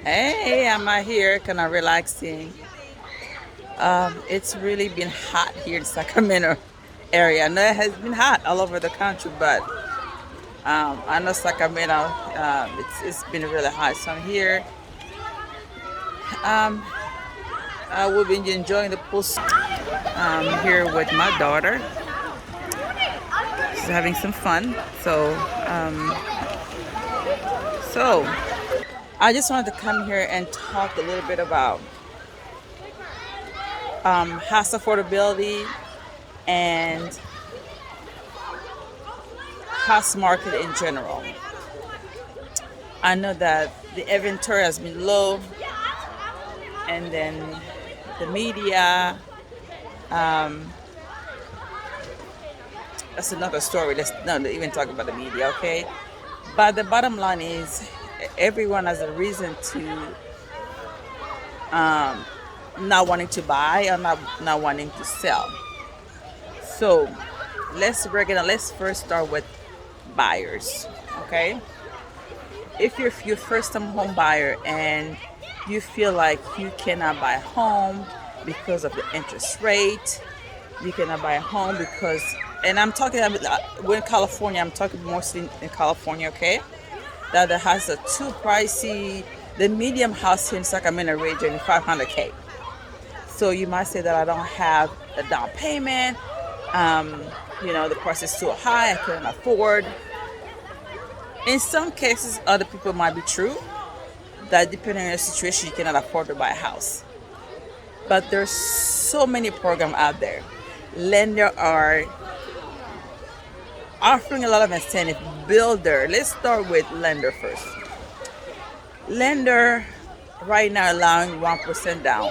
Hey, I'm out here kind of relaxing. It's really been hot here in Sacramento area. I know it has been hot all over the country, but I know Sacramento, it's been really hot. So I'm here. Um, I will be enjoying the pool. Here with my daughter. She's having some fun. Um, so I just wanted to come here and talk a little bit about house affordability and house market in general. I know that the inventory has been low, and then the media. Um, that's another story. Let's not even talk about the media, okay? But the bottom line is, everyone has a reason to um, not wanting to buy or not wanting to sell. So let's break it down. Let's first start with buyers, okay? If you're your first time home buyer and you feel like you cannot buy a home because of the interest rate, you cannot buy a home because, and I'm talking about, we're in California, I'm talking mostly in California, okay? That the house are too pricey. The medium house here in Sacramento region is 500K. So you might say that I don't have a down payment. Um, the price is too high, I couldn't afford. In some cases, other people might be true that depending on your situation, you cannot afford to buy a house. But there's so many programs out there. Lender are offering a lot of incentive. Builder, let's start with lender first. Lender right now allowing 1% down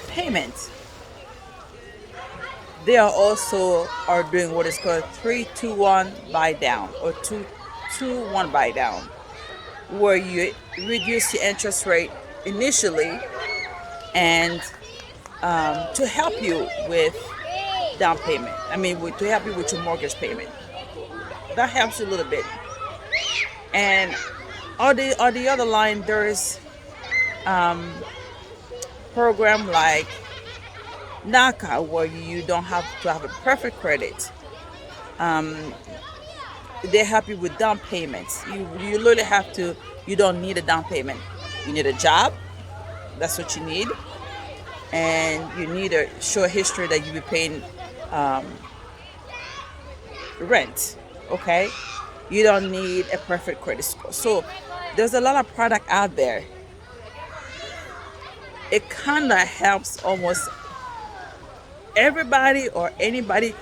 payment. They are also are doing what is called 3-2-1 buy down or 2-2-1 buy down, where you reduce your interest rate initially and to help you with down payment. To help you with your mortgage payment. That helps you a little bit. And on the other line, there is program like NACA where you don't have to have a perfect credit. Um, they help you with down payments. You literally have to. You don't need a down payment. You need a job. That's what you need, and you need a short history that you be paying um, rent. Okay, you don't need a perfect credit score. So there's a lot of product out there. It kind of helps almost everybody or anybody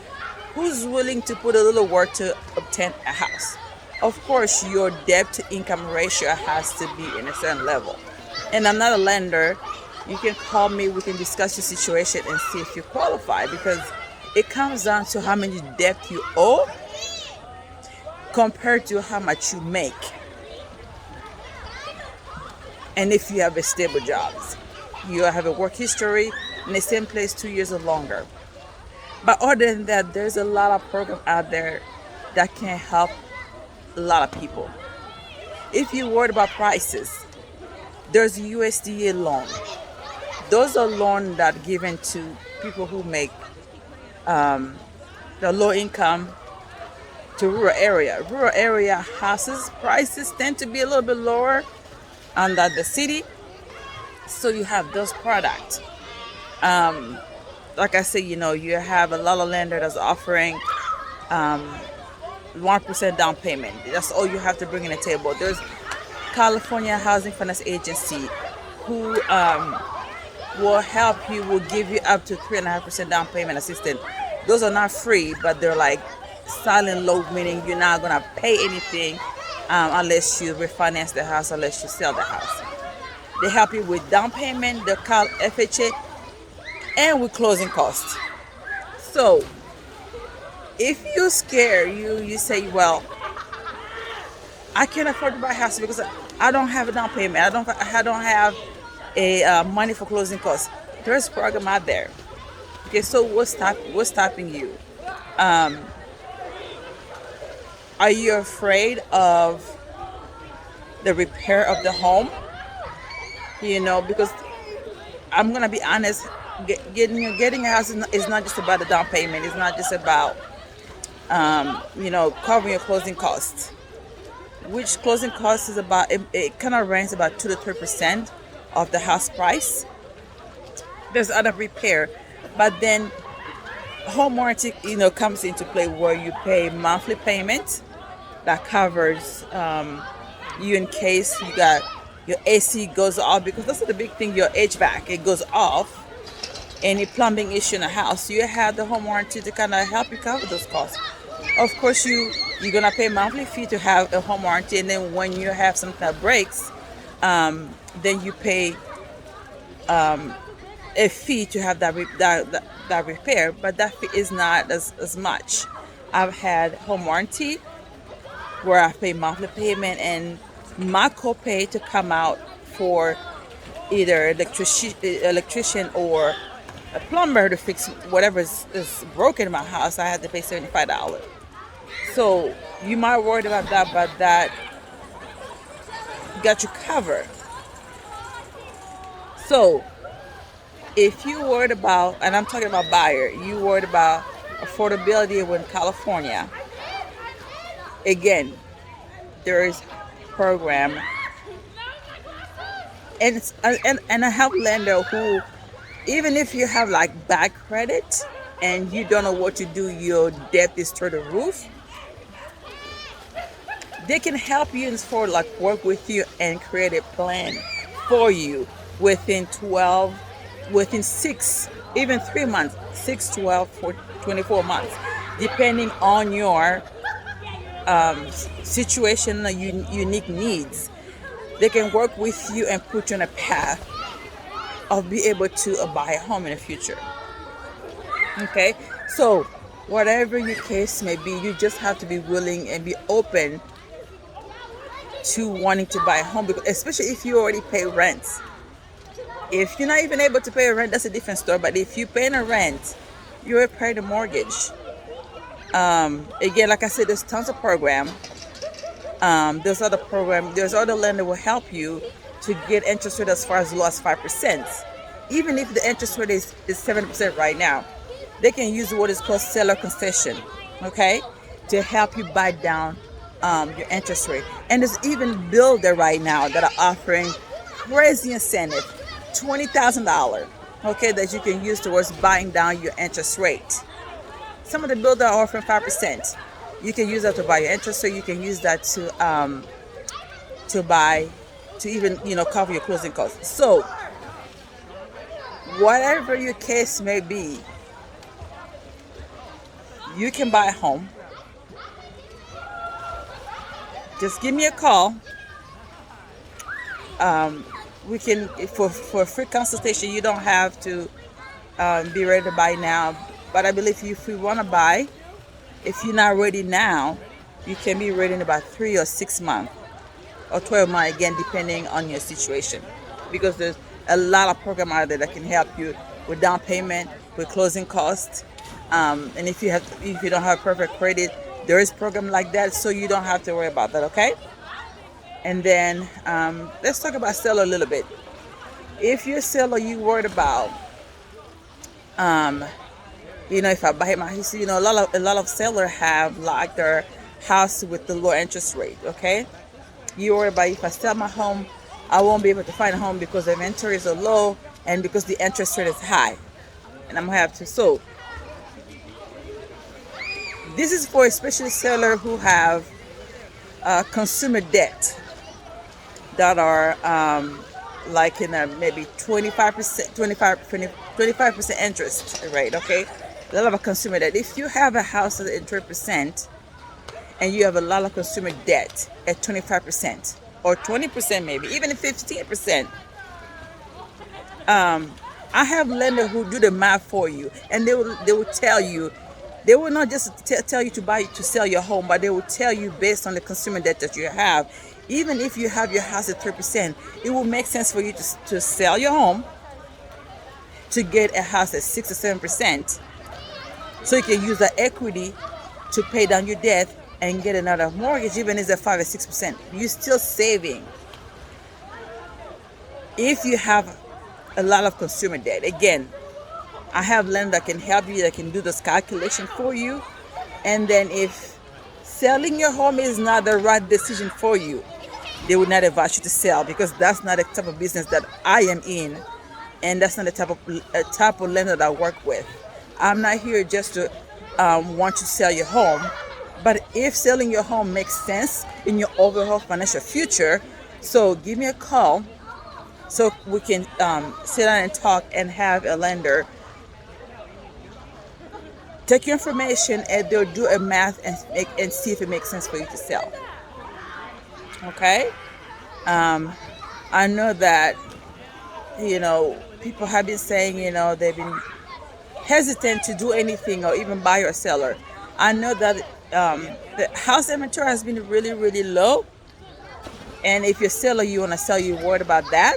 who's willing to put a little work to obtain a house. Of course, your debt to income ratio has to be in a certain level. And I'm not a lender. You can call me, we can discuss your situation and see if you qualify because it comes down to how many debt you owe compared to how much you make. And if you have a stable job, you have a work history in the same place 2 years or longer. But other than that, there's a lot of programs out there that can help a lot of people. If you're worried about prices, there's a USDA loan. Those are loans that are given to people who make the low income to rural area. Rural area houses prices tend to be a little bit lower than the city, so you have those products. Um, like I said, you have a lot of lender that's offering 1% down payment. That's all you have to bring in the table. There's California Housing Finance Agency who will help you, will give you up to 3.5% down payment assistance. Those are not free, but they're like silent loan, meaning you're not gonna pay anything unless you refinance the house, unless you sell the house. They help you with down payment, they call FHA, and with closing costs. So if you're scared, you say, well, I can't afford to buy a house because I don't have a down payment. I don't have a money for closing costs. There's a program out there. Okay, so what's stopping you? Um, are you afraid of the repair of the home? because I'm gonna be honest, getting a house is not just about the down payment. It's not just about covering your closing costs. Which closing costs is about it kind of ranks about 2 to 3% of the house price. There's other repair, but then home warranty comes into play where you pay monthly payment that covers you in case you got your AC goes off, because that's the big thing, your HVAC, it goes off. Any plumbing issue in the house, you have the home warranty to kind of help you cover those costs. Of course, you're gonna pay monthly fee to have a home warranty, and then when you have something that breaks, then you pay a fee to have that repair. But that fee is not as much. I've had home warranty where I pay monthly payment, and my copay to come out for either electrician or a plumber to fix whatever is broken in my house, I had to pay $75. So you might worry about that, but that got you covered. So if you worried about, and I'm talking about buyer, you worried about affordability in California, again, there is program, and a help lender who, even if you have like bad credit and you don't know what to do, your debt is through the roof, they can help you and work with you and create a plan for you within 6, even 3 months, 6, 12, 24 months, depending on your situation and unique needs. They can work with you and put you on a path of be able to buy a home in the future. Okay, so whatever your case may be, you just have to be willing and be open to wanting to buy a home, because especially if you already pay rent. If you're not even able to pay a rent, that's a different story. But if you're paying a rent, you're paying the mortgage. Again, like I said, there's tons of program. There's other lender will help you to get interest rate as far as low as 5%. Even if the interest rate is 7% right now, they can use what is called seller concession, okay, to help you buy down your interest rate. And there's even builder right now that are offering crazy incentive, $20,000, okay, that you can use towards buying down your interest rate. Some of the builders are offering 5%. You can use that to buy your interest rate. You can use that to even cover your closing costs. So whatever your case may be, you can buy a home. Just give me a call. We can, for a free consultation. You don't have to be ready to buy now, but I believe if you want to buy, if you're not ready now, you can be ready in about 3 or 6 months or 12 months, again, depending on your situation, because there's a lot of programs out there that can help you with down payment, with closing costs, and if you don't have perfect credit, there is a program like that, so you don't have to worry about that. Okay. And then let's talk about seller a little bit. If you're a seller, you worried about if I buy my house, a lot of sellers have like their house with the low interest rate. Okay, you worry about, if I sell my home, I won't be able to find a home because the inventories are low and because the interest rate is high, and I'm gonna have to. So this is for especially sellers who have consumer debt that are like in a maybe 25% interest rate. Okay, a lot of consumer debt. If you have a house at 3% and you have a lot of consumer debt at 25% or 20%, maybe even 15%, I have lenders who do the math for you, and they will tell you. They will not just tell you to sell your home, but they will tell you based on the consumer debt that you have. Even if you have your house at 3%, it will make sense for you to sell your home to get a house at 6 or 7%, so you can use that equity to pay down your debt and get another mortgage, even if it's at 5 or 6%. You're still saving. If you have a lot of consumer debt, again, I have lenders that can help you, that can do this calculation for you. And then if selling your home is not the right decision for you, they would not advise you to sell, because that's not the type of business that I am in, and that's not the type of lender that I work with. I'm not here just to want to sell your home, but if selling your home makes sense in your overall financial future, so give me a call so we can sit down and talk and have a lender take your information and they'll do a math and see if it makes sense for you to sell. Okay? I know that, people have been saying, they've been hesitant to do anything or even buy or seller. I know that the house inventory has been really, really low. And if you're a seller, you want to sell, you're worried about that.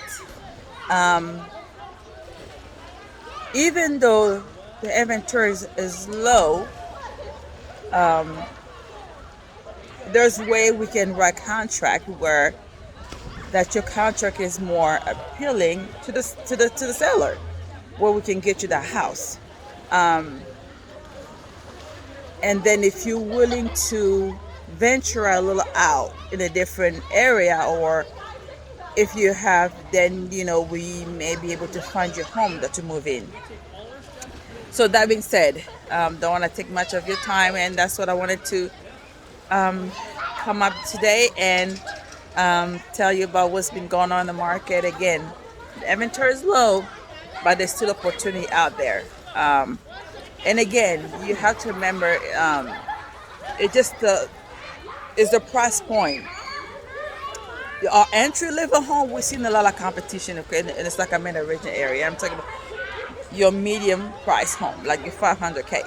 Even though the inventory is low, there's a way we can write contract where that your contract is more appealing to the seller, where we can get you the house. And then if you're willing to venture a little out in a different area, or if you have, then we may be able to find your home that to move in. So that being said, don't want to take much of your time, and that's what I wanted to come up today and tell you about what's been going on in the market. Again, the inventory is low, but there's still opportunity out there. And again, you have to remember, it just is the price point. Our entry level home, we've seen a lot of competition in the Sacramento region area. I'm talking about your medium price home, like your 500K.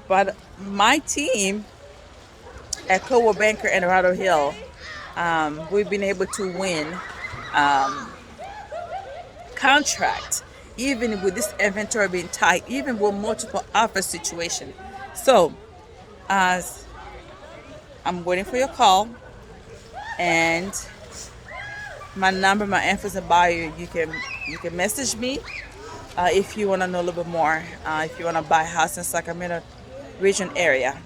But my team at Coldwell Banker and Dorado Hill, we've been able to win contract, even with this inventory being tight, even with multiple offer situation. So, as I'm waiting for your call, and my number, my info is in bio. You can message me if you want to know a little bit more. If you want to buy a house in Sacramento region area,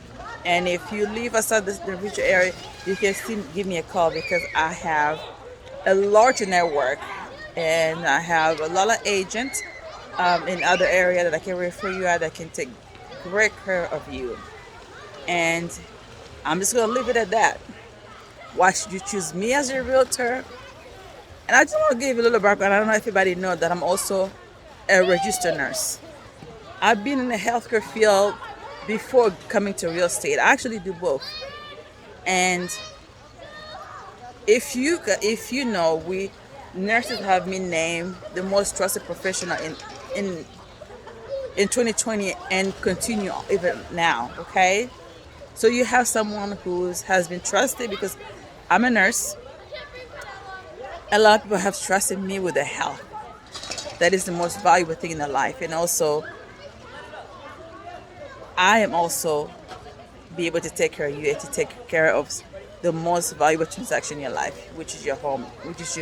and if you leave outside the region area, you can still give me a call, because I have a larger network and I have a lot of agents in other area that I can refer you out, that can take great care of you. And I'm just gonna leave it at that. Why should you choose me as your realtor? And I just want to give you a little background. I don't know if everybody knows that I'm also a registered nurse. I've been in the healthcare field before coming to real estate. I actually do both. And if you know, we nurses have been named the most trusted professional in 2020 and continue even now. Okay, so you have someone who has been trusted, because I'm a nurse. A lot of people have trusted me with their health. That is the most valuable thing in their life. And also, I am also be able to take care of you and to take care of the most valuable transaction in your life, which is your home, which is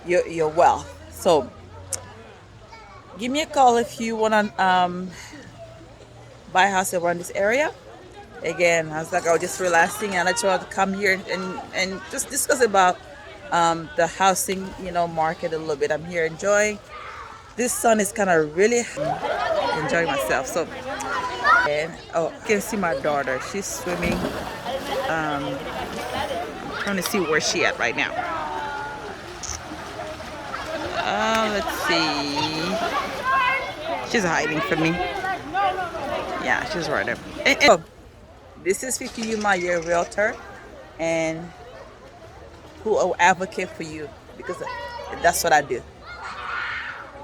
your wealth. So give me a call if you want to buy a house around this area. Again, I was just relaxing, and I just wanted to come here and just discuss about the housing market a little bit. I'm here enjoying. This sun is kind of really enjoying myself. So, and you can see my daughter. She's swimming. I'm trying to see where she at right now. Let's see. She's hiding from me. Yeah, she's right there. And this is Fifi Yuma, your realtor, and who will advocate for you, because that's what I do.